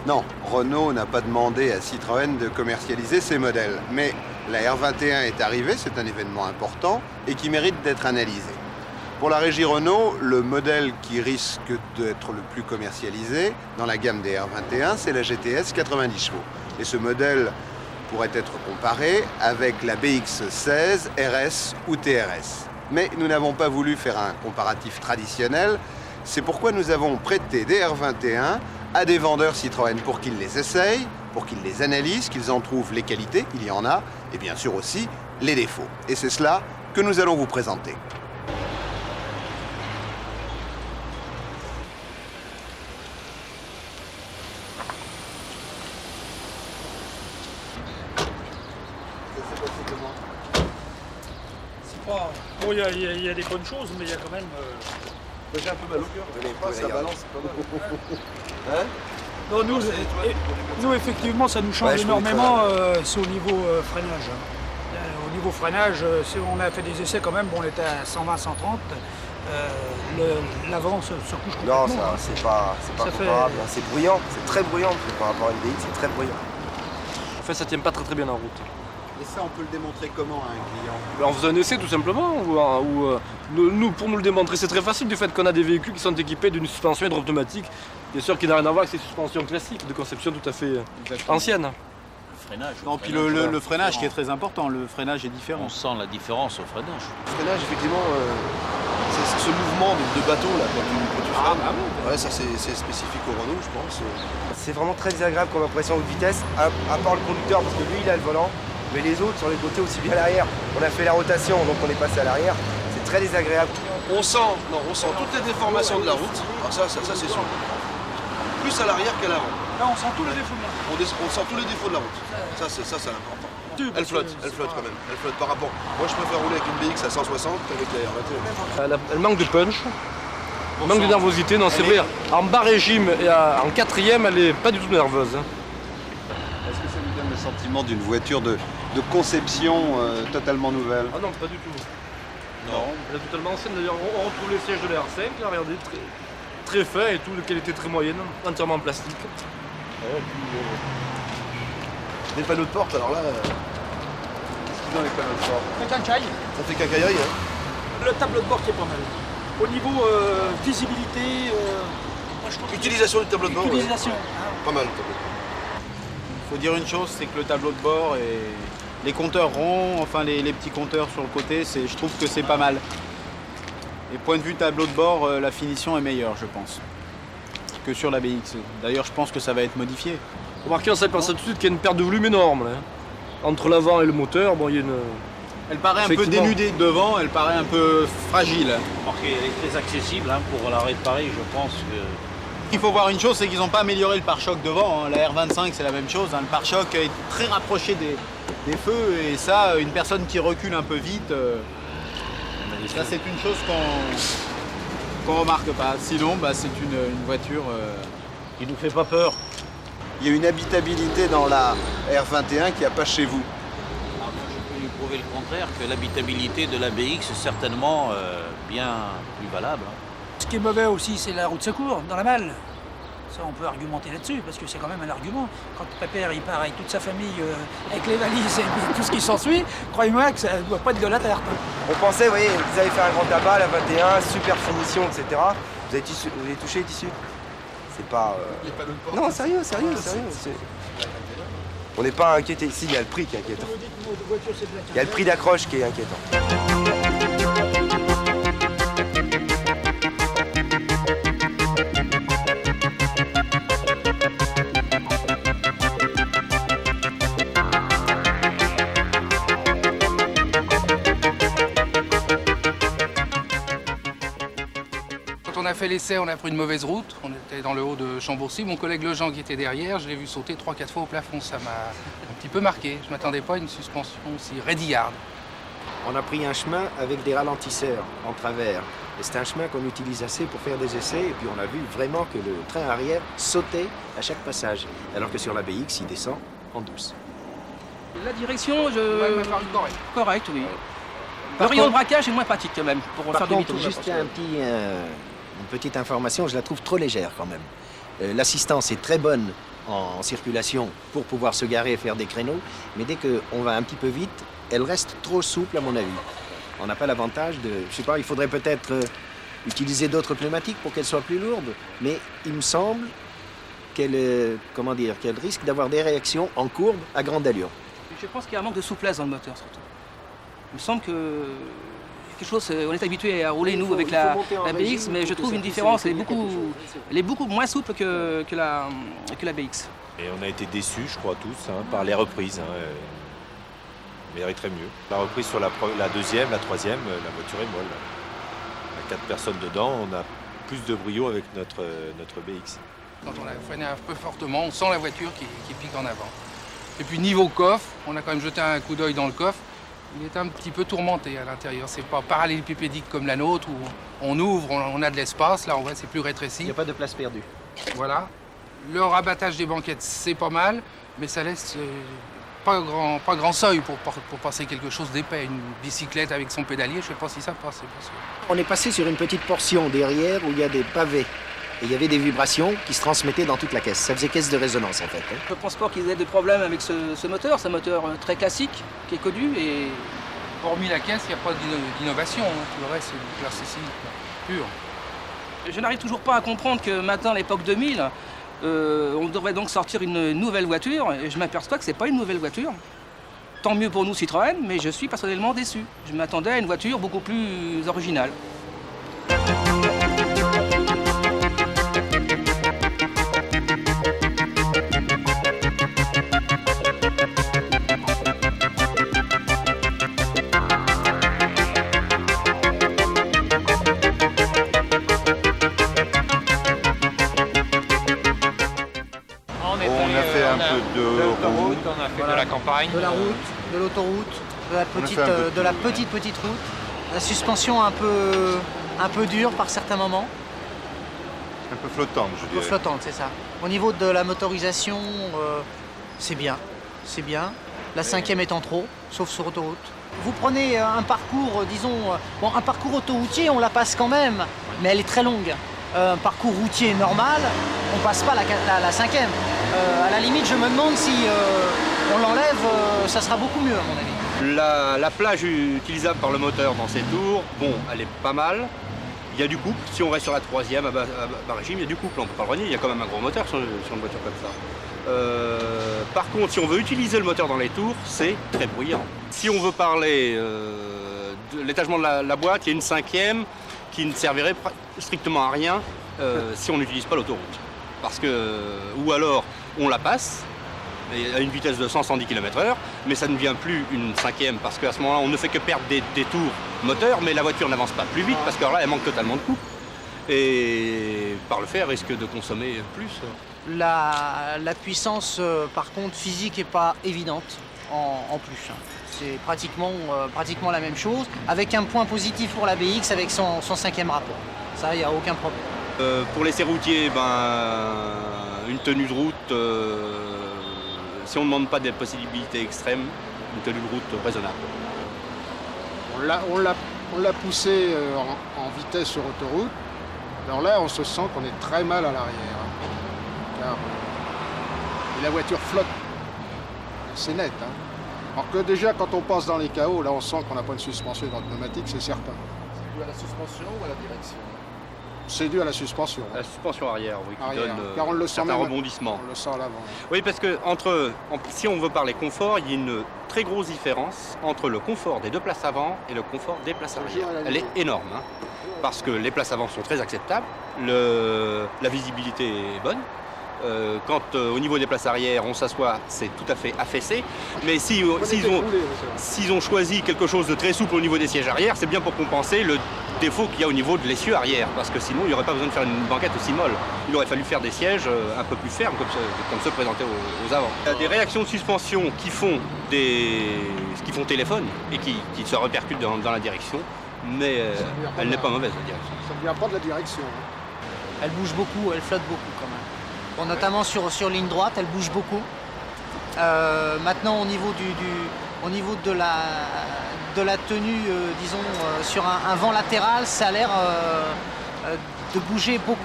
Non, Renault n'a pas demandé à Citroën de commercialiser ces modèles. Mais la R21 est arrivée, c'est un événement important et qui mérite d'être analysé. Pour la régie Renault, le modèle qui risque d'être le plus commercialisé dans la gamme des R21, c'est la GTS 90 chevaux. Et ce modèle pourrait être comparé avec la BX16, RS ou TRS. Mais nous n'avons pas voulu faire un comparatif traditionnel. C'est pourquoi nous avons prêté des R21 à des vendeurs Citroën pour qu'ils les essayent, pour qu'ils les analysent, qu'ils en trouvent les qualités, il y en a, et bien sûr aussi les défauts. Et c'est cela que nous allons vous présenter. Bon, il y a des bonnes choses, mais il y a quand même... J'ai un peu mal au cœur. Ça balance pas mal. Hein? Non, nous, effectivement, ça nous change énormément, c'est au niveau freinage. Au niveau freinage, on a fait des essais quand même, bon, on était à 120, 130. L'avant se couche complètement. Non, ça, c'est pas comparable. C'est bruyant, c'est très bruyant par rapport à une BX, c'est très bruyant. En fait, ça tient pas très bien en route. Et ça, on peut le démontrer comment à un client? En faisant un essai tout simplement, nous, pour nous le démontrer, c'est très facile du fait qu'on a des véhicules qui sont équipés d'une suspension hydropneumatique, bien sûr qui n'a rien à voir avec ces suspensions classiques, de conception tout à fait ancienne. Le freinage. Non, puis le freinage qui est très important, le freinage est différent. On sent la différence au freinage. Le freinage, effectivement, c'est ce mouvement de bateau là, quand tu freines. Ouais, ça c'est spécifique au Renault, je pense. C'est vraiment très désagréable comme impression de vitesse, à part le conducteur, parce que lui, il a le volant. Mais les autres sur les côtés, aussi bien à l'arrière. On a fait la rotation, donc on est passé à l'arrière. C'est très désagréable. On sent toutes les déformations de la route. Alors ça c'est sûr. Plus à l'arrière qu'à l'avant. Là, on sent tous les défauts de la route. On sent tous les défauts de la route. Ça c'est important. Elle flotte quand même. Elle flotte par rapport. Moi je préfère rouler avec une BX à 160 qu'avec la R21. Elle manque de punch, elle manque de nervosité, non c'est vrai. En bas régime et en quatrième, elle est pas du tout nerveuse. Est-ce que ça nous donne le sentiment d'une voiture de conception totalement nouvelle? Ah non, pas du tout. Non, elle est totalement ancienne. D'ailleurs, on retrouve les sièges de la R5, là, regardez, très fin et tout, de qualité très moyenne, entièrement en plastique. Des panneaux de porte, alors là. Qu'est-ce qu'ils ont les panneaux de porte? C'est un caille. Ça fait quincaillerie, hein? Le tableau de bord qui est pas mal. Au niveau visibilité, moi, je trouve Utilisation du tableau de bord. utilisation. Ouais. Pas mal le tableau de bord. Il faut dire une chose, c'est que le tableau de bord et les compteurs ronds, enfin les petits compteurs sur le côté, je trouve que c'est pas mal. Et point de vue tableau de bord, la finition est meilleure, je pense, que sur la BX. D'ailleurs, je pense que ça va être modifié. Remarquez, on s'aperçoit tout de suite qu'il y a une perte de volume énorme. Là. Entre l'avant et le moteur, bon, il y a une... Elle paraît un peu dénudée devant, elle paraît un peu fragile. Elle est très accessible pour la réparer, je pense que... Il faut voir une chose, c'est qu'ils n'ont pas amélioré le pare-choc devant. Hein. La R25, c'est la même chose. Hein. Le pare-choc est très rapproché des feux. Et ça, une personne qui recule un peu vite, ça c'est une chose qu'on remarque pas. Sinon, c'est une voiture qui nous fait pas peur. Il y a une habitabilité dans la R21 qu'il n'y a pas chez vous. Je peux lui prouver le contraire, que l'habitabilité de la BX est certainement bien plus valable. Ce qui est mauvais aussi, c'est la route secours dans la malle. Ça, on peut argumenter là-dessus, parce que c'est quand même un argument. Quand le pépère, il part avec toute sa famille, avec les valises et tout ce qui s'ensuit, croyez-moi que ça ne doit pas être de la terre. On pensait, vous voyez, vous avez fait un grand tabac, la 21, super finition, etc. Vous avez touché les tissus? C'est pas... Non, sérieux. On n'est pas inquiété. Ici, il y a le prix qui est inquiétant. Il y a le prix d'accroche qui est inquiétant. Quand on a fait l'essai, on a pris une mauvaise route. On était dans le haut de Chambourcy. Mon collègue Lejean qui était derrière, je l'ai vu sauter 3-4 fois au plafond. Ça m'a un petit peu marqué. Je ne m'attendais pas à une suspension aussi raidiarde. On a pris un chemin avec des ralentisseurs en travers. Et c'est un chemin qu'on utilise assez pour faire des essais. Et puis on a vu vraiment que le train arrière sautait à chaque passage. Alors que sur la BX, il descend en douce. La direction, correct, oui. Le rayon de braquage est moins pratique quand même pour faire demi-tour. Juste une petite information, je la trouve trop légère quand même. L'assistance est très bonne en circulation pour pouvoir se garer et faire des créneaux. Mais dès qu'on va un petit peu vite, elle reste trop souple à mon avis. On n'a pas l'avantage de... Je sais pas, il faudrait peut-être utiliser d'autres pneumatiques pour qu'elle soit plus lourde. Mais il me semble qu'elle qu'elle risque d'avoir des réactions en courbe à grande allure. Je pense qu'il y a un manque de souplesse dans le moteur surtout. Il me semble que quelque chose, on est habitué à rouler nous avec la BX, mais je trouve une différence, elle est beaucoup moins souple que la BX. Et on a été déçus, je crois tous, par les reprises. On mériterait mieux. La reprise sur la deuxième, la troisième, la voiture est molle. À 4 personnes dedans, on a plus de brio avec notre BX. Quand on a freiné un peu fortement, on sent la voiture qui pique en avant. Et puis niveau coffre, on a quand même jeté un coup d'œil dans le coffre. Il est un petit peu tourmenté à l'intérieur. C'est pas parallélépipédique comme la nôtre où on ouvre, on a de l'espace. Là, on voit, c'est plus rétréci. Il n'y a pas de place perdue. Voilà. Le rabattage des banquettes, c'est pas mal, mais ça laisse pas grand seuil pour passer quelque chose d'épais. Une bicyclette avec son pédalier, je sais pas si ça passe. On est passé sur une petite portion derrière où il y a des pavés. Et il y avait des vibrations qui se transmettaient dans toute la caisse. Ça faisait caisse de résonance en fait. Je pense pas qu'ils aient de problème avec ce moteur. C'est un moteur très classique qui est connu et... Hormis la caisse, il n'y a pas d'innovation. Tout le reste, c'est du classicisme pur. Je n'arrive toujours pas à comprendre que maintenant, à l'époque 2000, on devrait donc sortir une nouvelle voiture. Et je m'aperçois que c'est pas une nouvelle voiture. Tant mieux pour nous Citroën, mais je suis personnellement déçu. Je m'attendais à une voiture beaucoup plus originale. On a fait de la campagne. De la route, de l'autoroute, de la petite route. La suspension un peu dure par certains moments. Un peu flottante, je dirais. Un peu flottante, c'est ça. Au niveau de la motorisation, c'est bien. C'est bien. La 5e est en trop, sauf sur autoroute. Vous prenez un parcours, un parcours autoroutier, on la passe quand même, mais elle est très longue. Un parcours routier normal, on passe pas la 5e. À la limite, je me demande si on l'enlève, ça sera beaucoup mieux à mon avis. La plage utilisable par le moteur dans ces tours, bon, elle est pas mal. Il y a du couple. Si on reste sur la 3e à bas régime, il y a du couple, on peut pas le renier. Il y a quand même un gros moteur sur une voiture comme ça. Par contre, si on veut utiliser le moteur dans les tours, c'est très bruyant. Si on veut parler de l'étagement de la boîte, il y a une 5e qui ne servirait strictement à rien si on n'utilise pas l'autoroute. Parce que, ou alors, on la passe à une vitesse de 100-110 km/h, mais ça ne devient plus une 5e parce qu'à ce moment-là, on ne fait que perdre des tours moteurs, mais la voiture n'avance pas plus vite parce que là, elle manque totalement de couple. Et par le fait, elle risque de consommer plus. La puissance, par contre, physique n'est pas évidente en plus. C'est pratiquement la même chose, avec un point positif pour la BX avec son 5e rapport. Ça, il n'y a aucun problème. Pour l'essai routier, une tenue de route, si on ne demande pas des possibilités extrêmes, une tenue de route raisonnable. On l'a poussé en vitesse sur autoroute. Alors là, on se sent qu'on est très mal à l'arrière. Et la voiture flotte. C'est net. Alors que déjà, quand on passe dans les chaos, là, on sent qu'on n'a pas une suspension dans le pneumatique, c'est certain. C'est dû à la suspension ou à la direction? C'est dû à la suspension. La suspension arrière, oui, qui donne car on le sent un rebondissement. On le sent à l'avant. Oui, parce que si on veut parler confort, il y a une très grosse différence entre le confort des 2 places avant et le confort des places arrière. Elle est énorme, parce que les places avant sont très acceptables, la visibilité est bonne. Quand au niveau des places arrière, on s'assoit, c'est tout à fait affaissé. Mais s'ils ont choisi quelque chose de très souple au niveau des sièges arrière, c'est bien pour compenser le défaut qu'il y a au niveau de l'essieu arrière. Parce que sinon, il n'y aurait pas besoin de faire une banquette aussi molle. Il aurait fallu faire des sièges un peu plus fermes, comme ceux présentés aux avant. Il y a des réactions de suspension qui font téléphone et qui se répercutent dans la direction. Mais elle n'est pas mauvaise, la direction. Ça ne vient pas de la direction. Elle bouge beaucoup, elle flotte beaucoup quand même. Bon, notamment sur ligne droite, elle bouge beaucoup. Maintenant, au niveau de la tenue, disons, sur un vent latéral, ça a l'air de bouger beaucoup.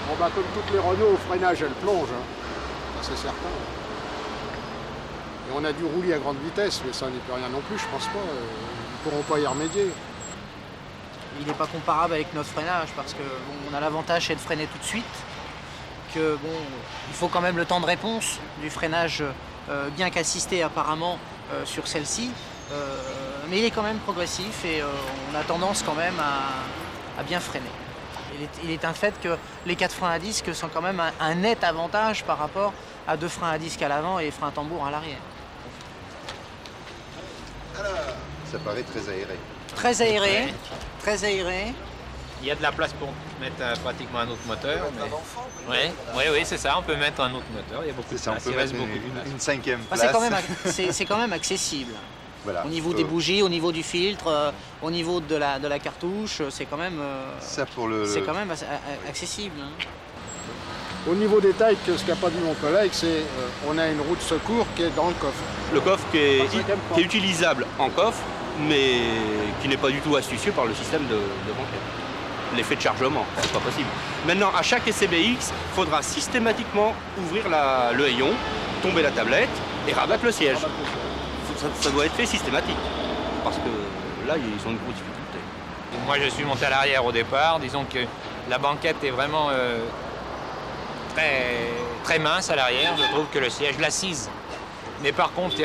Bon, comme toutes les Renault au freinage, elle plonge. c'est certain. Et on a dû rouler à grande vitesse, mais ça n'y peut rien non plus, je pense pas. Ils ne pourront pas y remédier. Il n'est pas comparable avec notre freinage parce que bon, on a l'avantage c'est de freiner tout de suite, que bon, il faut quand même le temps de réponse du freinage, bien qu'assisté apparemment sur celle-ci, mais il est quand même progressif et on a tendance quand même à bien freiner. Il est un fait que les 4 freins à disque sont quand même un net avantage par rapport à 2 freins à disque à l'avant et freins tambour à l'arrière. Ça paraît très aéré. Très aéré, très aéré. Il y a de la place pour mettre pratiquement un autre moteur. Mais... Oui, c'est ça, on peut mettre un autre moteur. Il y a beaucoup de place. On peut mettre une 5e place. C'est quand même accessible. Voilà. Au niveau des bougies, au niveau du filtre, au niveau de la cartouche, c'est quand même, quand même accessible. Hein. Au niveau des tailles, ce qu'a pas dit mon collègue, c'est on a une roue de secours qui est dans le coffre. Le coffre qui est utilisable en coffre, mais qui n'est pas du tout astucieux par le système de banquette. L'effet de chargement, c'est pas possible. Maintenant, à chaque SCBX, il faudra systématiquement ouvrir le hayon, tomber la tablette et rabattre le siège. Ça doit être fait systématique, parce que là, ils ont une grosse difficulté. Moi, je suis monté à l'arrière au départ. Disons que la banquette est vraiment très mince à l'arrière. Je trouve que le siège, l'assise. Mais par contre,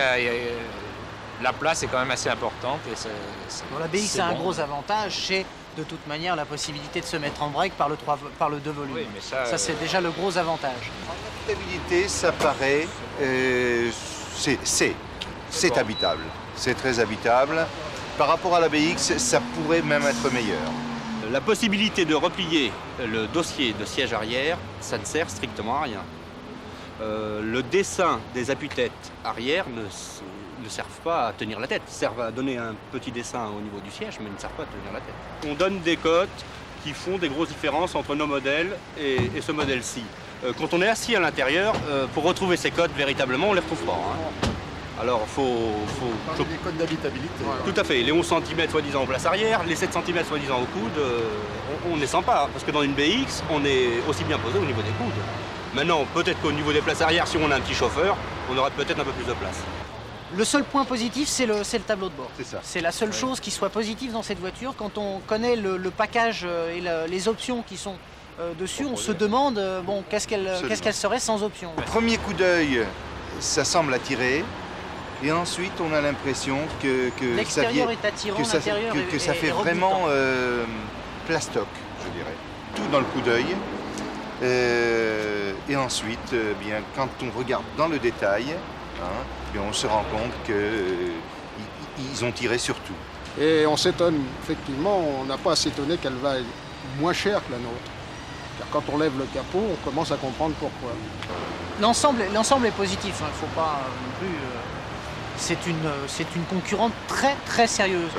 la place est quand même assez importante. Dans la BX, un gros avantage, c'est de toute manière la possibilité de se mettre en break par le 2 volumes. Oui, mais ça c'est déjà le gros avantage. En habitabilité, ça paraît... c'est habitable. C'est très habitable. Par rapport à la BX, ça pourrait même être meilleur. La possibilité de replier le dossier de siège arrière, ça ne sert strictement à rien. Le dessin des appuis-têtes arrière ne servent pas à tenir la tête. Ils servent à donner un petit dessin au niveau du siège, mais ne servent pas à tenir la tête. On donne des cotes qui font des grosses différences entre nos modèles et ce modèle-ci. Quand on est assis à l'intérieur, pour retrouver ces cotes, véritablement, on ne les retrouve pas. Hein. Alors, il faut... des codes d'habitabilité. Tout à fait. Les 11 cm soi-disant en place arrière, les 7 cm soi-disant au coude, on ne les sent pas. Parce que dans une BX, on est aussi bien posé au niveau des coudes. Maintenant, peut-être qu'au niveau des places arrière, si on a un petit chauffeur, on aurait peut-être un peu plus de place. Le seul point positif, c'est le tableau de bord. C'est ça. C'est la seule chose qui soit positive dans cette voiture. Quand on connaît le package et les options qui sont dessus, on se demande bon, qu'est-ce qu'elle serait sans options. Premier coup d'œil, ça semble attirer. Et ensuite, on a l'impression que l'extérieur est attirant, l'intérieur que ça fait vraiment plastoc, je dirais. Tout dans le coup d'œil. Et ensuite, bien, quand on regarde dans le détail, bien, on se rend compte qu'ils ont tiré sur tout. Et on s'étonne, effectivement, on n'a pas à s'étonner qu'elle va être moins chère que la nôtre. Car quand on lève le capot, on commence à comprendre pourquoi. L'ensemble est positif, il ne faut pas non plus... C'est une concurrente très très sérieuse.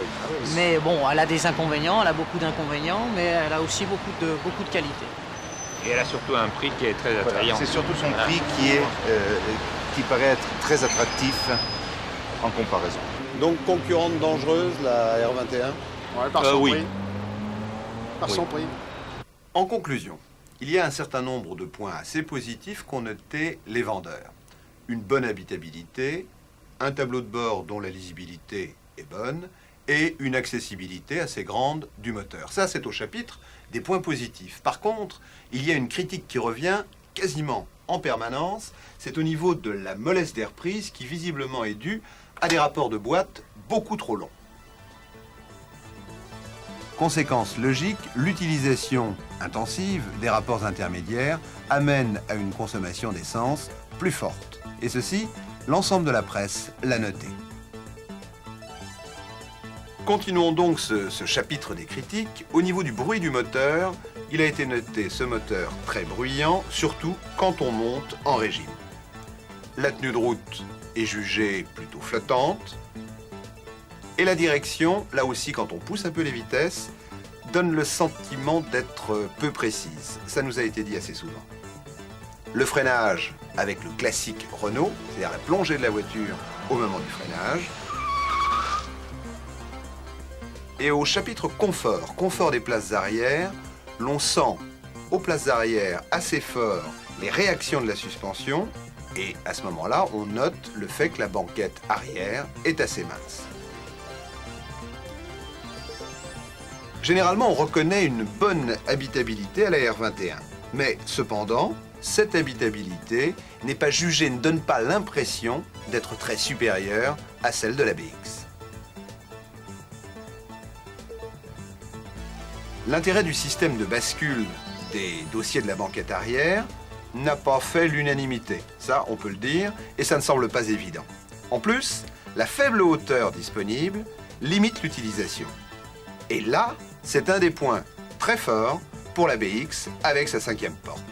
Mais bon, elle a des inconvénients, elle a beaucoup d'inconvénients, mais elle a aussi beaucoup de qualités. Et elle a surtout un prix qui est très attrayant. C'est surtout son prix qui paraît être très attractif en comparaison. Donc concurrente dangereuse, la R21 par son oui. Prix. Par son prix. En conclusion, il y a un certain nombre de points assez positifs qu'ont noté les vendeurs. Une bonne habitabilité, un tableau de bord dont la lisibilité est bonne et une accessibilité assez grande du moteur. Ça, c'est au chapitre des points positifs. Par contre, il y a une critique qui revient quasiment en permanence. C'est au niveau de la mollesse des reprises qui visiblement est due à des rapports de boîte beaucoup trop longs. Conséquence logique, l'utilisation intensive des rapports intermédiaires amène à une consommation d'essence plus forte. Et ceci, l'ensemble de la presse l'a noté. Continuons donc ce chapitre des critiques. Au niveau du bruit du moteur, il a été noté ce moteur très bruyant, surtout quand on monte en régime. La tenue de route est jugée plutôt flottante. Et la direction, là aussi quand on pousse un peu les vitesses, donne le sentiment d'être peu précise. Ça nous a été dit assez souvent. Le freinage avec le classique Renault, c'est-à-dire la plongée de la voiture au moment du freinage. Et au chapitre confort des places arrière, l'on sent aux places arrière assez fort les réactions de la suspension, Et à ce moment-là, on note le fait que la banquette arrière est assez mince. Généralement, on reconnaît une bonne habitabilité à la R21. Mais cependant, cette habitabilité n'est pas jugée, ne donne pas l'impression d'être très supérieure à celle de la BX. L'intérêt du système de bascule des dossiers de la banquette arrière n'a pas fait l'unanimité, ça on peut le dire, et ça ne semble pas évident. En plus, la faible hauteur disponible limite l'utilisation. Et là, c'est un des points très forts pour la BX avec sa 5e porte.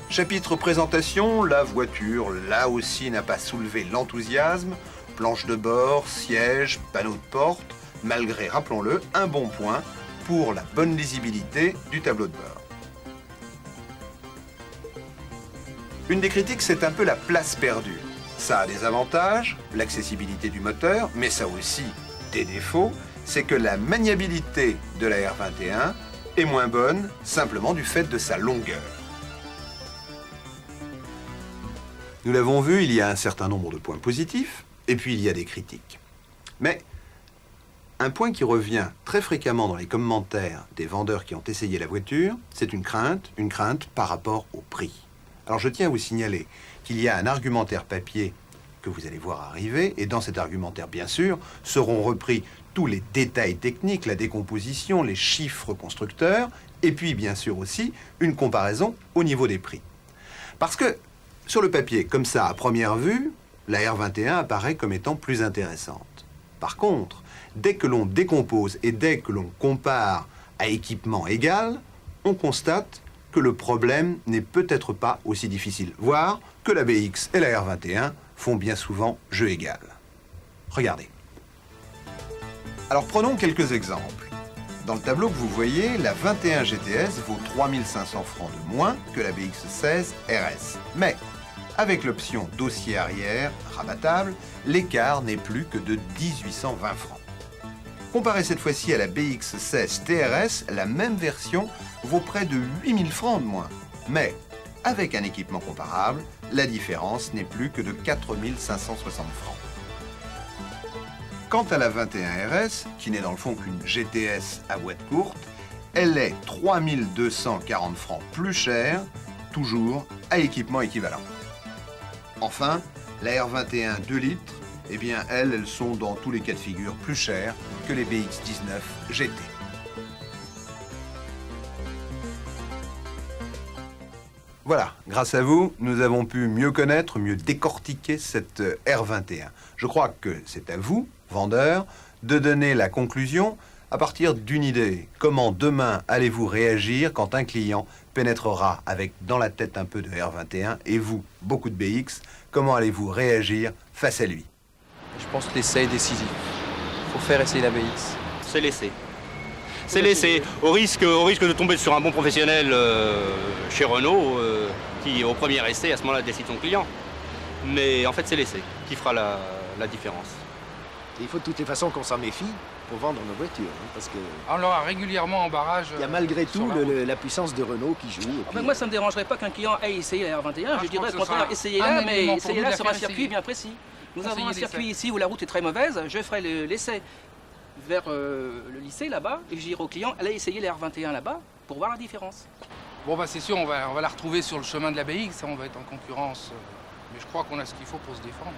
Chapitre présentation, la voiture, là aussi, n'a pas soulevé l'enthousiasme. Planche de bord, siège, panneau de porte, malgré, rappelons-le, un bon point pour la bonne lisibilité du tableau de bord. Une des critiques, c'est un peu la place perdue. Ça a des avantages, l'accessibilité du moteur, mais ça a aussi des défauts, c'est que la maniabilité de la R21 est moins bonne, simplement du fait de sa longueur. Nous l'avons vu, il y a un certain nombre de points positifs, et puis il y a des critiques. Mais un point qui revient très fréquemment dans les commentaires des vendeurs qui ont essayé la voiture, c'est une crainte par rapport au prix. Alors je tiens à vous signaler qu'il y a un argumentaire papier que vous allez voir arriver, et dans cet argumentaire, bien sûr, seront repris tous les détails techniques, la décomposition, les chiffres constructeurs, et puis bien sûr aussi une comparaison au niveau des prix. Parce que sur le papier, comme ça, à première vue, la R21 apparaît comme étant plus intéressante. Par contre, dès que l'on décompose et dès que l'on compare à équipement égal, on constate que le problème n'est peut-être pas aussi difficile, voire que la BX et la R21 font bien souvent jeu égal. Regardez. Alors prenons quelques exemples. Dans le tableau que vous voyez, la 21 GTS vaut 3500 francs de moins que la BX16 RS. Mais avec l'option dossier arrière rabattable, l'écart n'est plus que de 1820 francs. Comparé cette fois-ci à la BX16 TRS, la même version vaut près de 8000 francs de moins. Mais avec un équipement comparable, la différence n'est plus que de 4560 francs. Quant à la 21 RS, qui n'est dans le fond qu'une GTS à boîte courte, elle est 3240 francs plus chère, toujours à équipement équivalent. Enfin, la R21 2 litres, eh bien elles sont dans tous les cas de figure plus chères que les BX19 GT. Voilà, grâce à vous, nous avons pu mieux connaître, mieux décortiquer cette R21. Je crois que c'est à vous, vendeurs, de donner la conclusion à partir d'une idée. Comment demain allez-vous réagir quand un client pénétrera avec dans la tête un peu de R21 et vous, beaucoup de BX, comment allez-vous réagir face à lui? Je pense que l'essai est décisif. Il faut faire essayer la BX. C'est l'essai. C'est l'essai. Au risque de tomber sur un bon professionnel chez Renault qui, au premier essai, à ce moment-là, décide son client. Mais en fait, c'est l'essai qui fera la différence. Et il faut de toutes les façons qu'on s'en méfie pour vendre nos voitures. Parce que on l'aura régulièrement en barrage. Il y a malgré tout la puissance de Renault qui joue. Moi, ça ne me dérangerait pas qu'un client aille essayer la R21. Je dirais au contraire, essayez-la, mais essayez-la sur un circuit bien précis. Nous avons un circuit ici où la route est très mauvaise. Je ferai l'essai vers le lycée là-bas et je dirai au client, allez essayer les R21 là-bas pour voir la différence. Bon, bah c'est sûr, on va la retrouver sur le chemin de la BX. On va être en concurrence. Mais je crois qu'on a ce qu'il faut pour se défendre.